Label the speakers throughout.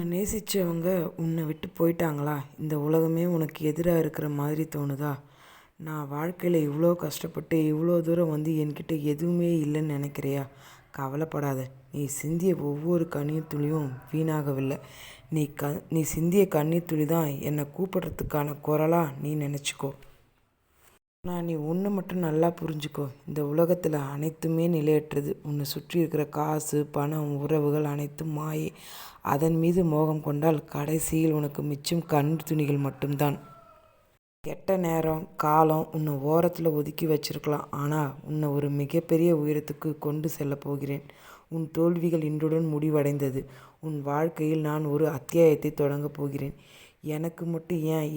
Speaker 1: நேசித்தவங்க உன்னை விட்டு போயிட்டாங்களா? இந்த உலகமே உனக்கு எதிராக இருக்கிற மாதிரி தோணுதா? நான் வாழ்க்கையில் இவ்வளோ கஷ்டப்பட்டு இவ்வளோ தூரம் வந்து என்கிட்ட எதுவுமே இல்லைன்னு நினைக்கிறியா? கவலைப்படாத. நீ சிந்திய ஒவ்வொரு கண்ணீர் துளியும் வீணாகவில்லை. நீ சிந்திய கண்ணீர் துளி தான் என்னை கூப்பிடுறதுக்கான குரலாக நீ நினச்சிக்கோ. நான் நீ ஒன்று மட்டும் நல்லா புரிஞ்சுக்கோ. இந்த உலகத்தில் அனைத்துமே நிலையற்றது. உன்னை சுற்றி இருக்கிற காசு, பணம், உறவுகள் அனைத்தும் மாயை. அதன் மீது மோகம் கொண்டால் கடைசியில் உனக்கு மிச்சம் கண் துணிகள் மட்டும்தான். கெட்ட நேரம், காலம் உன்னை ஓரத்தில் ஒதுக்கி வச்சிருக்கலாம். ஆனால் உன்னை ஒரு மிகப்பெரிய உயரத்துக்கு கொண்டு செல்ல போகிறேன். உன் தோல்விகள் இன்றுடன் முடிவடைந்தது. உன் வாழ்க்கையில் நான் ஒரு அத்தியாயத்தை தொடங்கப் போகிறேன். எனக்கு மட்டும் ஏன்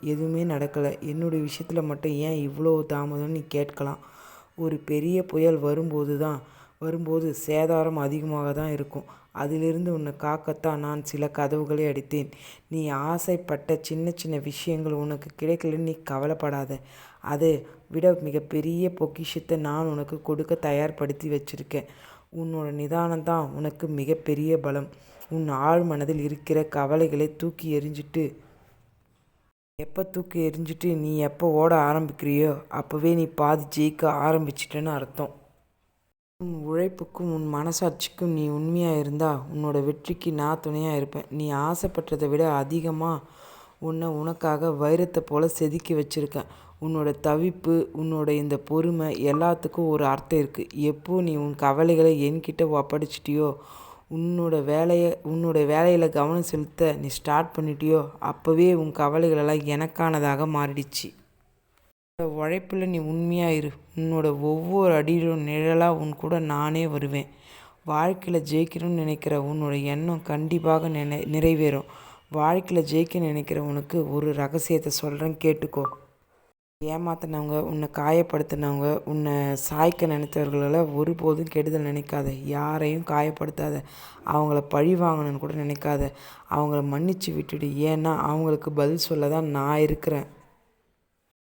Speaker 1: எதுவுமே நடக்கலை, என்னுடைய விஷயத்தில் மட்டும் ஏன் இவ்வளோ தாமதம்னு நீ கேட்கலாம். ஒரு பெரிய புயல் வரும்போது சேதாரம் அதிகமாக தான் இருக்கும். அதிலிருந்து உன்னை காக்கத்தான் நான் சில கதவுகளை அடித்தேன். நீ ஆசைப்பட்ட சின்ன சின்ன விஷயங்கள் உனக்கு கிடைக்கலன்னு நீ கவலைப்படாத. அதை விட மிகப்பெரிய பொக்கிஷத்தை நான் உனக்கு கொடுக்க தயார்படுத்தி வச்சுருக்கேன். உன்னோட நிதானம்தான் உனக்கு மிகப்பெரிய பலம். உன் ஆழ் மனதில் இருக்கிற கவலைகளை தூக்கி எறிஞ்சிட்டு நீ எப்போ ஓட ஆரம்பிக்கிறியோ அப்போவே நீ பாதி ஜெயிக்க ஆரம்பிச்சிட்டேன்னு அர்த்தம். உன் உழைப்புக்கும் உன் மனசாட்சிக்கும் நீ உண்மையாக இருந்தால் உன்னோட வெற்றிக்கு நான் துணையாக இருப்பேன். நீ ஆசைப்பட்டதை விட அதிகமாக உனக்காக வைரத்தை போல் செதுக்கி வச்சுருக்கேன். உன்னோட தவிப்பு, உன்னோட இந்த பொறுமை எல்லாத்துக்கும் ஒரு அர்த்தம் இருக்குது. எப்போ நீ உன் கவலைகளை என்கிட்ட ஒப்படைச்சிட்டியோ, உன்னோட வேலையில் கவனம் செலுத்த நீ ஸ்டார்ட் பண்ணிட்டியோ அப்போவே உன் கவலைகளெல்லாம் எனக்கானதாக மாறிடுச்சு. உன்னோட உழைப்பில் நீ உண்மையாக இரு. உன்னோட ஒவ்வொரு அடியிலும் நிழலாக உன் கூட நானே வருவேன். வாழ்க்கையில் ஜெயிக்கணும்னு நினைக்கிற உன்னோட எண்ணம் கண்டிப்பாக நிறைவேறும். வாழ்க்கையில் ஜெயிக்க நினைக்கிற உனக்கு ஒரு ரகசியத்தை சொல்கிறேன், கேட்டுக்கோ. ஏமாத்தினவங்க, உன்னை காயப்படுத்தினவங்க, உன்னை சாய்க்க நினைத்தவர்களால் ஒருபோதும் கெடுதல் நினைக்காத. யாரையும் காயப்படுத்தாத. அவங்கள பழி வாங்கணும்னு கூட நினைக்காத. அவங்கள மன்னிச்சு விட்டுடு. ஏன்னா அவங்களுக்கு பதில் சொல்ல தான் நான் இருக்கிறேன்.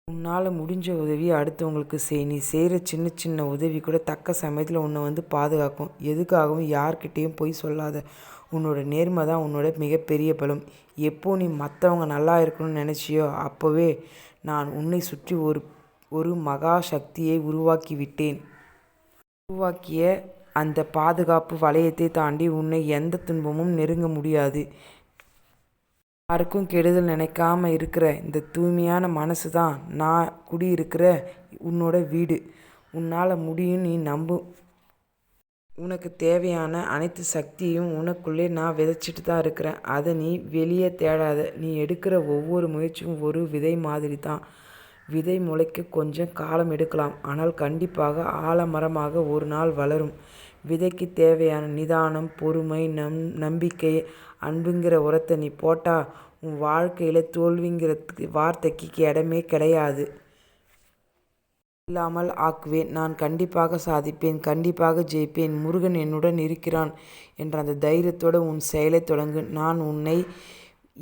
Speaker 1: உன்னால் முடிஞ்ச உதவி அடுத்தவங்களுக்கு செய். நீ செய்கிற சின்ன சின்ன உதவி கூட தக்க சமயத்தில் உன்னை வந்து பாதுகாக்கும். எதுக்காகவும் யார்கிட்டேயும் போய் சொல்லாத. உன்னோட நேர்மை தான் உன்னோட மிகப்பெரிய பலம். எப்போ நீ மற்றவங்க நல்லா இருக்கணும்னு நினச்சியோ அப்போவே நான் உன்னை சுற்றி ஒரு மகா சக்தியை உருவாக்கிய அந்த பாதுகாப்பு வளையத்தை தாண்டி உன்னை எந்த துன்பமும் நெருங்க முடியாது. யாருக்கும் கெடுதல் நினைக்காம இருக்கிற இந்த தூய்மையான மனசு தான் நான் குடியிருக்கிற உன்னோட வீடு. உன்னால் முடியும், நீ நம்பு. உனக்கு தேவையான அனைத்து சக்தியையும் உனக்குள்ளே நான் விதைச்சிட்டு தான் இருக்கிறேன். அதை நீ வெளியே தேடாத. நீ எடுக்கிற ஒவ்வொரு முயற்சியும் ஒரு விதை மாதிரி தான். விதை முளைக்க கொஞ்சம் காலம் எடுக்கலாம், ஆனால் கண்டிப்பாக ஆலமரமாக ஒரு நாள் வளரும். விதைக்கு தேவையான நிதானம், பொறுமை, நம்பிக்கை, அன்புங்கிற உரத்தை நீ போட்டால் உன் வாழ்க்கையில் தோல்விங்கிறதுக்கு வார்த்தைக்கு இடமே கிடையாது. இல்லாமல் ஆக்குவேன். நான் கண்டிப்பாக சாதிப்பேன், கண்டிப்பாக ஜெயிப்பேன். முருகன் என்னுடன் இருக்கிறான் என்ற அந்த தைரியத்தோடு உன் செயலை தொடங்கு. நான் உன்னை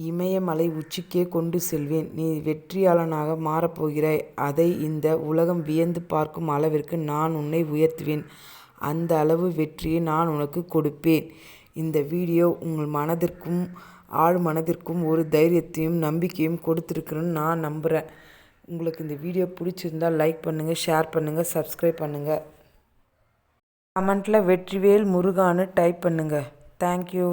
Speaker 1: இமயமலை உச்சிக்கே கொண்டு செல்வேன். நீ வெற்றியாளனாக மாறப்போகிறாய். அதை இந்த உலகம் வியந்து பார்க்கும் அளவிற்கு நான் உன்னை உயர்த்துவேன். அந்த அளவு வெற்றியை நான் உனக்கு கொடுப்பேன். இந்த வீடியோ உங்கள் மனதிற்கும் ஆழ் மனதிற்கும் ஒரு தைரியத்தையும் நம்பிக்கையும் கொடுத்துருக்குன்னு நான் நம்புகிறேன். உங்களுக்கு இந்த வீடியோ பிடிச்சிருந்தால் லைக் பண்ணுங்கள், ஷேர் பண்ணுங்கள், சப்ஸ்கிரைப் பண்ணுங்கள். கமெண்ட்டில் வெற்றிவேல் முருகான்னு டைப் பண்ணுங்கள். தேங்க்யூ.